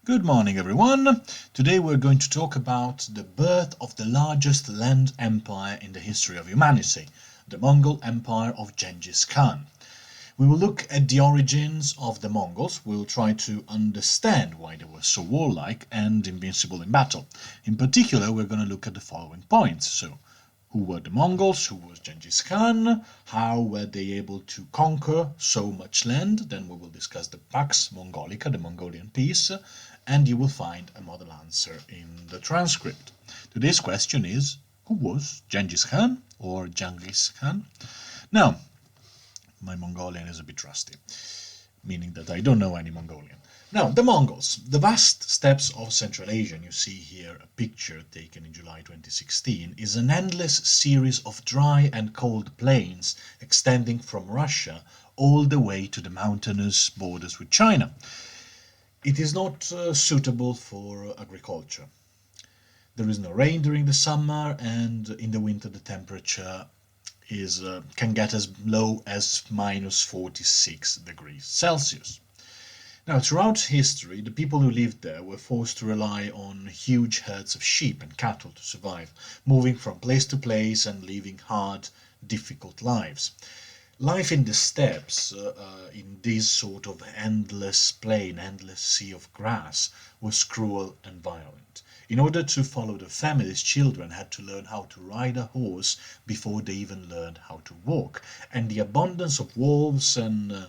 Good morning, everyone. Today we're going to talk about the birth of the largest land empire in the history of humanity, the Mongol Empire of Genghis Khan. We will look at the origins of the Mongols. We'll try to understand why they were so warlike and invincible in battle. In particular, we're going to look at the following points. So, who were the Mongols? Who was Genghis Khan? How were they able to conquer so much land? Then we will discuss the Pax Mongolica, the Mongolian peace, and you will find a model answer in the transcript. Today's question is, who was Genghis Khan or Genghis Khan? Now, my Mongolian is a bit rusty, meaning that I don't know any Mongolian. Now, the Mongols, the vast steppes of Central Asia, and you see here a picture taken in July 2016, is an endless series of dry and cold plains extending from Russia all the way to the mountainous borders with China. It is not suitable for agriculture. There is no rain during the summer, and in the winter the temperature can get as low as minus 46 degrees Celsius. Now, throughout history, the people who lived there were forced to rely on huge herds of sheep and cattle to survive, moving from place to place and living hard, difficult lives. Life in the steppes, in this sort of endless plain, endless sea of grass, was cruel and violent. In order to follow the families, children had to learn how to ride a horse before they even learned how to walk, and the abundance of wolves and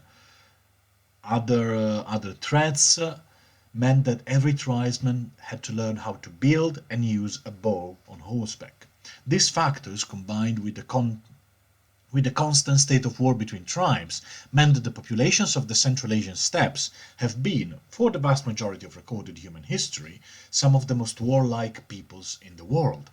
other threats meant that every tribesman had to learn how to build and use a bow on horseback. These factors, combined with the constant state of war between tribes, meant that the populations of the Central Asian steppes have been, for the vast majority of recorded human history, some of the most warlike peoples in the world.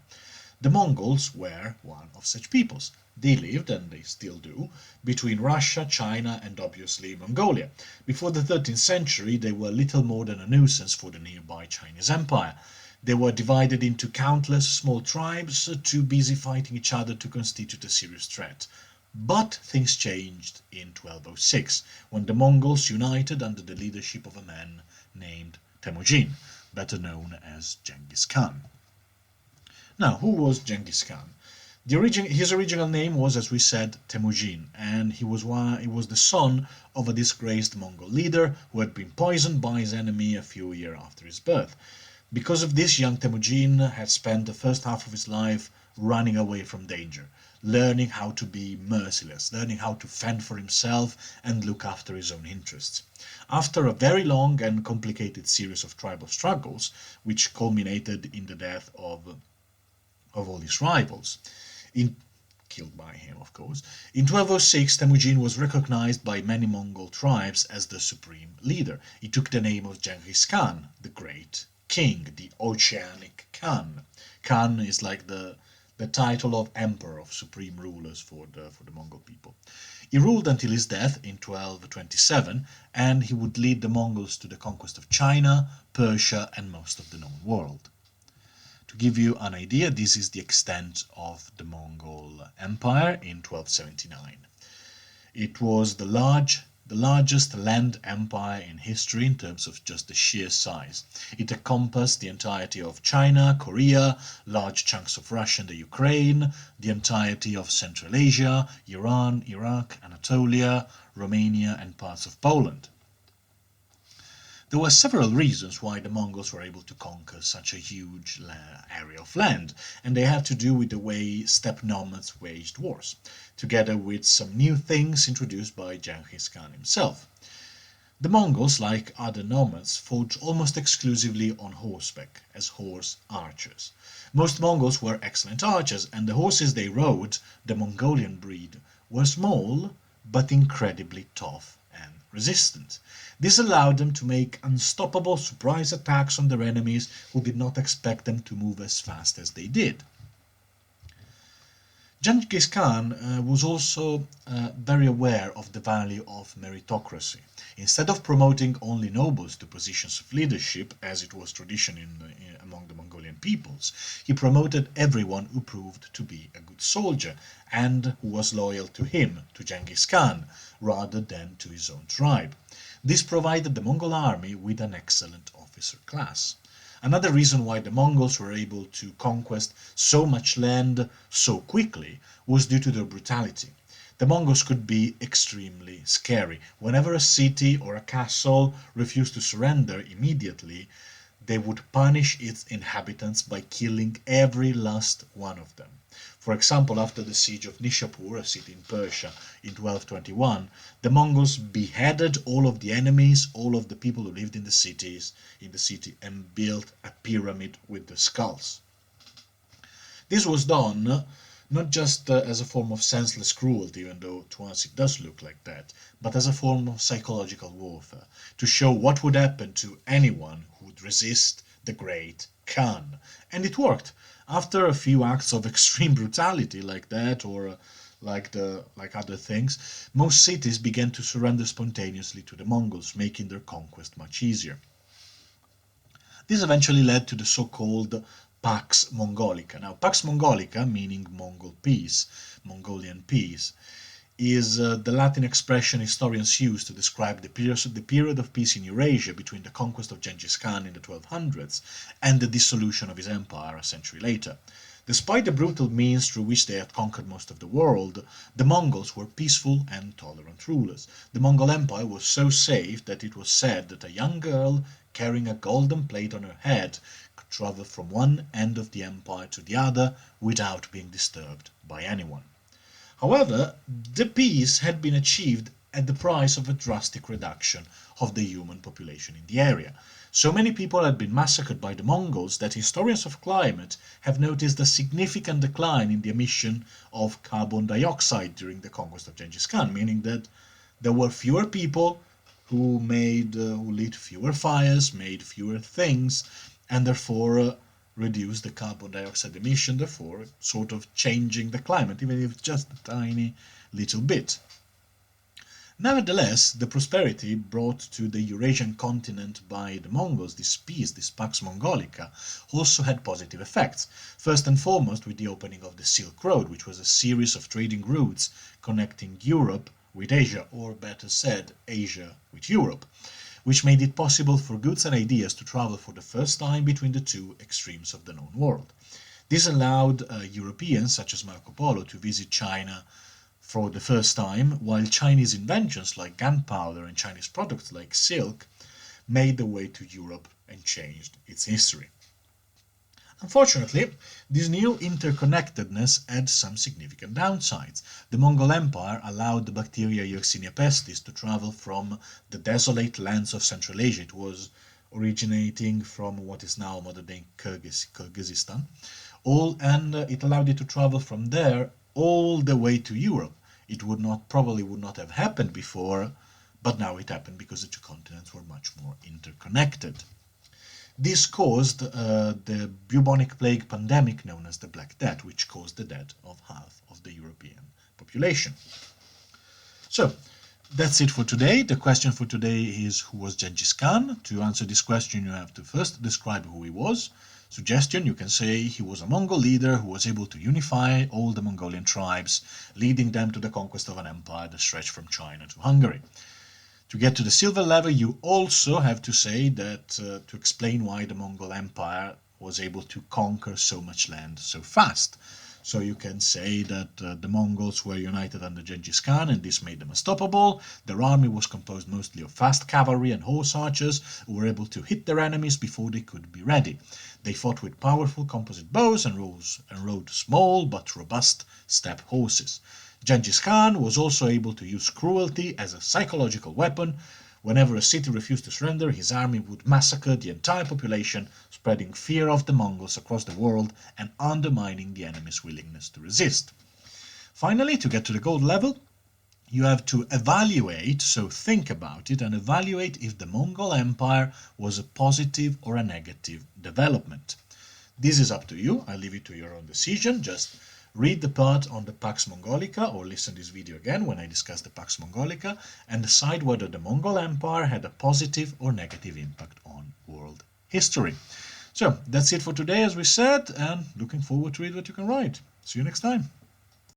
The Mongols were one of such peoples. They lived, and they still do, between Russia, China, and obviously Mongolia. Before the 13th century, they were little more than a nuisance for the nearby Chinese Empire. They were divided into countless small tribes, too busy fighting each other to constitute a serious threat. But things changed in 1206, when the Mongols united under the leadership of a man named Temujin, better known as Genghis Khan. Now, who was Genghis Khan? His original name was, as we said, Temujin, and he was the son of a disgraced Mongol leader who had been poisoned by his enemy a few years after his birth. Because of this, young Temujin had spent the first half of his life running away from danger, learning how to be merciless, learning how to fend for himself and look after his own interests. After a very long and complicated series of tribal struggles, which culminated in the death of all his rivals, killed by him, of course. In 1206, Temujin was recognized by many Mongol tribes as the supreme leader. He took the name of Genghis Khan, the great king, the oceanic Khan. Khan is like the title of emperor, of supreme rulers for the Mongol people. He ruled until his death in 1227, and he would lead the Mongols to the conquest of China, Persia, and most of the known world. To give you an idea, this is the extent of the Mongol Empire in 1279. It was the largest land empire in history in terms of just the sheer size. It encompassed the entirety of China, Korea, large chunks of Russia and the Ukraine, the entirety of Central Asia, Iran, Iraq, Anatolia, Romania, and parts of Poland. There were several reasons why the Mongols were able to conquer such a huge area of land, and they had to do with the way steppe nomads waged wars, together with some new things introduced by Genghis Khan himself. The Mongols, like other nomads, fought almost exclusively on horseback, as horse archers. Most Mongols were excellent archers, and the horses they rode, the Mongolian breed, were small but incredibly tough and resistant. This allowed them to make unstoppable surprise attacks on their enemies who did not expect them to move as fast as they did. Genghis Khan was also very aware of the value of meritocracy. Instead of promoting only nobles to positions of leadership, as it was tradition among the Mongolian peoples, he promoted everyone who proved to be a good soldier and who was loyal to him, to Genghis Khan, rather than to his own tribe. This provided the Mongol army with an excellent officer class. Another reason why the Mongols were able to conquest so much land so quickly was due to their brutality. The Mongols could be extremely scary. Whenever a city or a castle refused to surrender immediately, they would punish its inhabitants by killing every last one of them. For example, after the siege of Nishapur, a city in Persia, in 1221, the Mongols beheaded all of the enemies, all of the people who lived in the city, and built a pyramid with the skulls. This was done not just as a form of senseless cruelty, even though to us it does look like that, but as a form of psychological warfare, to show what would happen to anyone who would resist the great Khan. And it worked. After a few acts of extreme brutality like that, or like other things, most cities began to surrender spontaneously to the Mongols, making their conquest much easier. This eventually led to the so-called Pax Mongolica. Now, Pax Mongolica, meaning Mongolian peace, is the Latin expression historians use to describe the period of peace in Eurasia between the conquest of Genghis Khan in the 1200s and the dissolution of his empire a century later. Despite the brutal means through which they had conquered most of the world, the Mongols were peaceful and tolerant rulers. The Mongol Empire was so safe that it was said that a young girl carrying a golden plate on her head could travel from one end of the empire to the other without being disturbed by anyone. However, the peace had been achieved at the price of a drastic reduction of the human population in the area. So many people had been massacred by the Mongols that historians of climate have noticed a significant decline in the emission of carbon dioxide during the conquest of Genghis Khan, meaning that there were fewer people who lit fewer fires, made fewer things, and therefore reduced the carbon dioxide emission, therefore sort of changing the climate, even if just a tiny little bit. Nevertheless, the prosperity brought to the Eurasian continent by the Mongols, this peace, this Pax Mongolica, also had positive effects. First and foremost with the opening of the Silk Road, which was a series of trading routes connecting Europe with Asia, or better said, Asia with Europe, which made it possible for goods and ideas to travel for the first time between the two extremes of the known world. This allowed Europeans, such as Marco Polo, to visit China for the first time, while Chinese inventions like gunpowder and Chinese products like silk made their way to Europe and changed its history. Unfortunately, this new interconnectedness had some significant downsides. The Mongol Empire allowed the bacteria Yersinia pestis to travel from the desolate lands of Central Asia. It was originating from what is now modern-day Kyrgyzstan, and it allowed it to travel from there all the way to Europe. It probably would not have happened before, but now it happened because the two continents were much more interconnected. This caused the bubonic plague pandemic known as the Black Death, which caused the death of half of the European population. So, that's it for today. The question for today is, who was Genghis Khan? To answer this question, you have to first describe who he was. Suggestion, you can say he was a Mongol leader who was able to unify all the Mongolian tribes, leading them to the conquest of an empire that stretched from China to Hungary. To get to the silver level, you also have to say that to explain why the Mongol Empire was able to conquer so much land so fast. So you can say that the Mongols were united under Genghis Khan and this made them unstoppable. Their army was composed mostly of fast cavalry and horse archers who were able to hit their enemies before they could be ready. They fought with powerful composite bows and rode small but robust steppe horses. Genghis Khan was also able to use cruelty as a psychological weapon. Whenever a city refused to surrender, his army would massacre the entire population, spreading fear of the Mongols across the world and undermining the enemy's willingness to resist. Finally, to get to the gold level, you have to evaluate, so think about it, and evaluate if the Mongol Empire was a positive or a negative development. This is up to you. I leave it to your own decision. Just read the part on the Pax Mongolica or listen to this video again when I discuss the Pax Mongolica and decide whether the Mongol Empire had a positive or negative impact on world history. So that's it for today, as we said, and looking forward to read what you can write. See you next time.